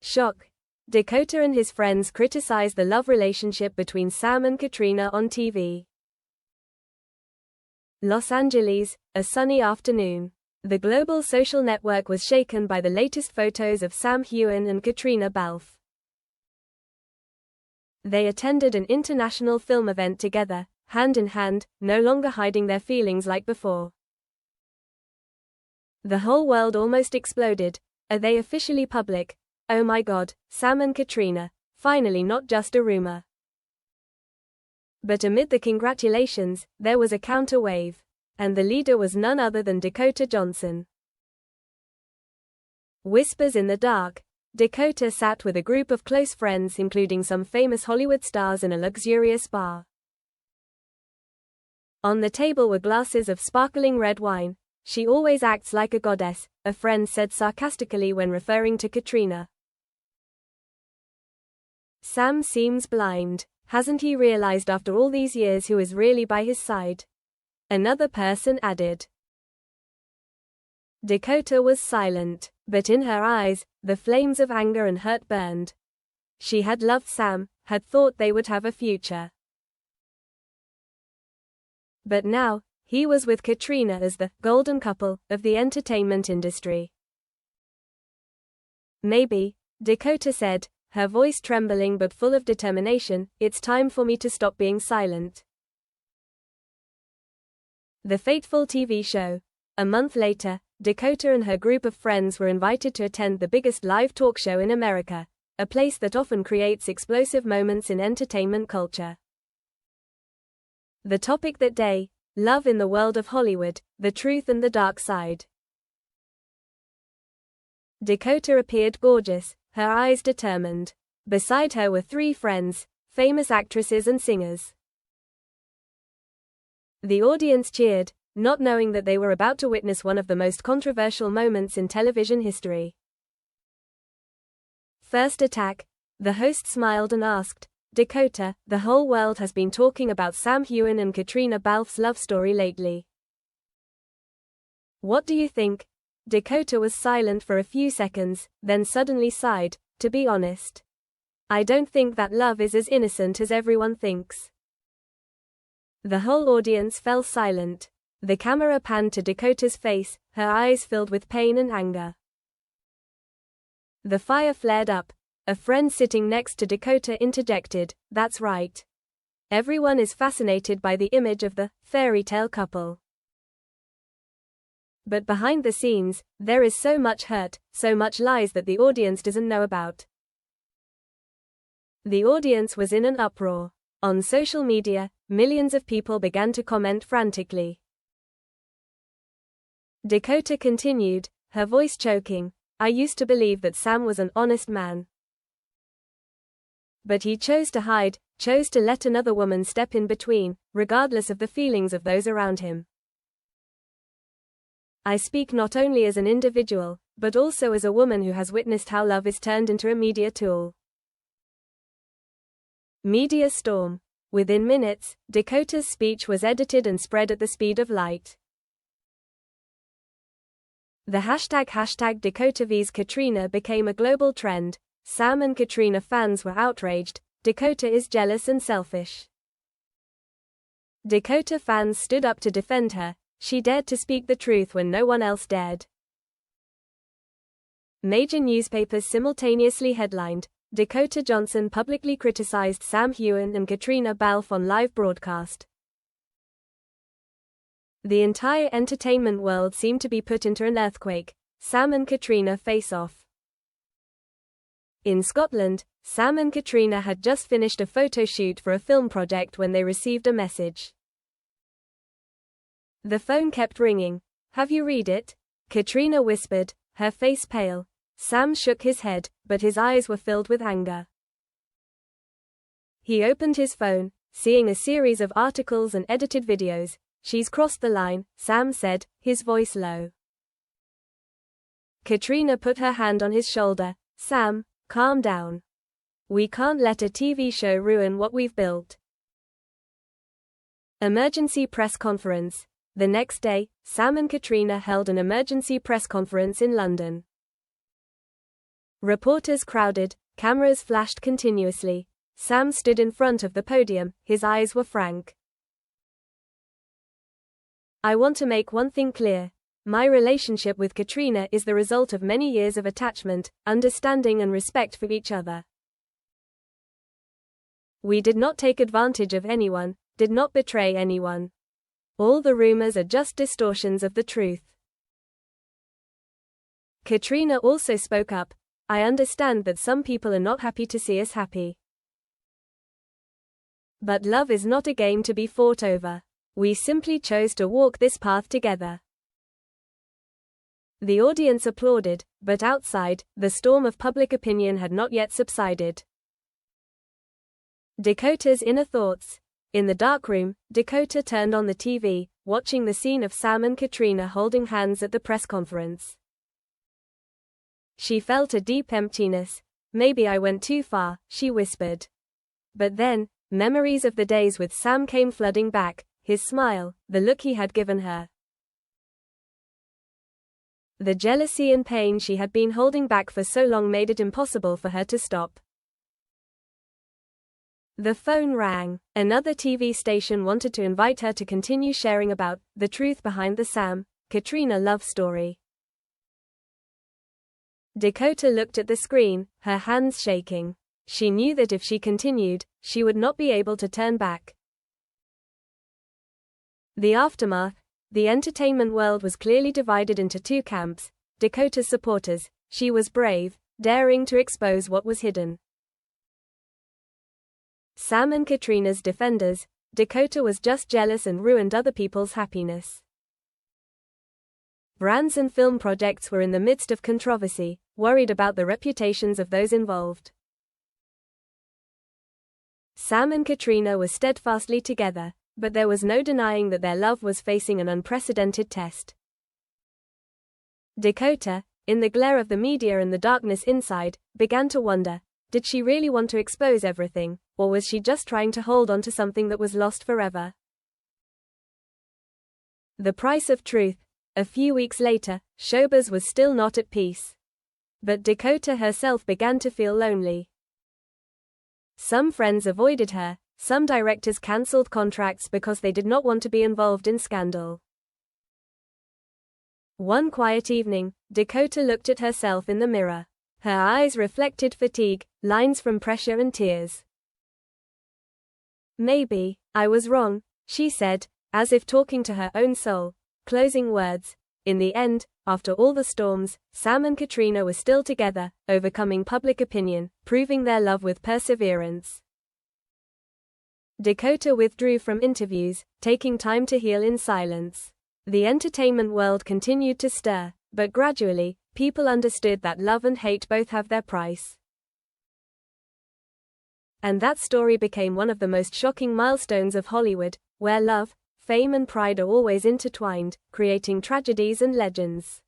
Shock. Dakota and his friends criticized the love relationship between Sam and Caitriona on TV. Los Angeles, a sunny afternoon. The global social network was shaken by the latest photos of Sam Heughan and Caitriona Balfe. They attended an international film event together, hand in hand, no longer hiding their feelings like before. The whole world almost exploded. Are they officially public? Oh my God, Sam and Caitriona, finally not just a rumor. But amid the congratulations, there was a counter wave. And the leader was none other than Dakota Johnson. Whispers in the dark. Dakota sat with a group of close friends including some famous Hollywood stars in a luxurious bar. On the table were glasses of sparkling red wine. She always acts like a goddess, a friend said sarcastically when referring to Caitriona. Sam seems blind. Hasn't he realized after all these years who is really by his side? Another person added. Dakota was silent, but in her eyes, the flames of anger and hurt burned. She had loved Sam, had thought they would have a future. But now, he was with Caitriona as the golden couple of the entertainment industry. Maybe, Dakota said, her voice trembling but full of determination, it's time for me to stop being silent. The fateful TV show. A month later, Dakota and her group of friends were invited to attend the biggest live talk show in America, a place that often creates explosive moments in entertainment culture. The topic that day, love in the world of Hollywood, the truth and the dark side. Dakota appeared gorgeous, her eyes determined. Beside her were three friends, famous actresses and singers. The audience cheered, not knowing that they were about to witness one of the most controversial moments in television history. First attack. The host smiled and asked, Dakota, the whole world has been talking about Sam Heughan and Caitriona Balfe's love story lately. What do you think? Dakota was silent for a few seconds, then suddenly sighed, to be honest. I don't think that love is as innocent as everyone thinks. The whole audience fell silent. The camera panned to Dakota's face, her eyes filled with pain and anger. The fire flared up. A friend sitting next to Dakota interjected, that's right. Everyone is fascinated by the image of the fairy tale couple. But behind the scenes, there is so much hurt, so much lies that the audience doesn't know about. The audience was in an uproar. On social media, millions of people began to comment frantically. Dakota continued, her voice choking, I used to believe that Sam was an honest man. But he chose to hide, chose to let another woman step in between, regardless of the feelings of those around him. I speak not only as an individual, but also as a woman who has witnessed how love is turned into a media tool. Media storm. Within minutes, Dakota's speech was edited and spread at the speed of light. The hashtag Dakota vs Caitriona became a global trend. Sam and Caitriona fans were outraged. Dakota is jealous and selfish. Dakota fans stood up to defend her. She dared to speak the truth when no one else dared. Major newspapers simultaneously headlined, Dakota Johnson publicly criticized Sam Heughan and Caitriona Balfe on live broadcast. The entire entertainment world seemed to be put into an earthquake. Sam and Caitriona face off. In Scotland, Sam and Caitriona had just finished a photo shoot for a film project when they received a message. The phone kept ringing. Have you read it? Caitriona whispered, her face pale. Sam shook his head, but his eyes were filled with anger. He opened his phone, seeing a series of articles and edited videos. She's crossed the line, Sam said, his voice low. Caitriona put her hand on his shoulder. Sam, calm down. We can't let a TV show ruin what we've built. Emergency press conference. The next day, Sam and Caitriona held an emergency press conference in London. Reporters crowded, cameras flashed continuously. Sam stood in front of the podium, his eyes were frank. "I want to make one thing clear. My relationship with Caitriona is the result of many years of attachment, understanding and respect for each other. We did not take advantage of anyone, did not betray anyone. All the rumors are just distortions of the truth." Caitriona also spoke up. "I understand that some people are not happy to see us happy. But love is not a game to be fought over. We simply chose to walk this path together." The audience applauded, but outside, the storm of public opinion had not yet subsided. Dakota's inner thoughts. In the dark room, Dakota turned on the TV, watching the scene of Sam and Caitriona holding hands at the press conference. She felt a deep emptiness. "Maybe I went too far," she whispered. But then, memories of the days with Sam came flooding back, his smile, the look he had given her. The jealousy and pain she had been holding back for so long made it impossible for her to stop. The phone rang. Another TV station wanted to invite her to continue sharing about the truth behind the Sam, Caitriona love story. Dakota looked at the screen, her hands shaking. She knew that if she continued, she would not be able to turn back. The aftermath. The entertainment world was clearly divided into two camps. Dakota's supporters. She was brave, daring to expose what was hidden. Sam and Caitriona's defenders. Dakota was just jealous and ruined other people's happiness. Brands and film projects were in the midst of controversy, worried about the reputations of those involved. Sam and Caitriona were steadfastly together, but there was no denying that their love was facing an unprecedented test. Dakota, in the glare of the media and the darkness inside, began to wonder, did she really want to expose everything, or was she just trying to hold on to something that was lost forever? The price of truth. A few weeks later, showbiz was still not at peace. But Dakota herself began to feel lonely. Some friends avoided her, some directors cancelled contracts because they did not want to be involved in scandal. One quiet evening, Dakota looked at herself in the mirror. Her eyes reflected fatigue, lines from pressure and tears. "Maybe I was wrong," she said, as if talking to her own soul. Closing words. In the end, after all the storms, Sam and Caitriona were still together, overcoming public opinion, proving their love with perseverance. Dakota withdrew from interviews, taking time to heal in silence. The entertainment world continued to stir, but gradually, people understood that love and hate both have their price. And that story became one of the most shocking milestones of Hollywood, where love, fame and pride are always intertwined, creating tragedies and legends.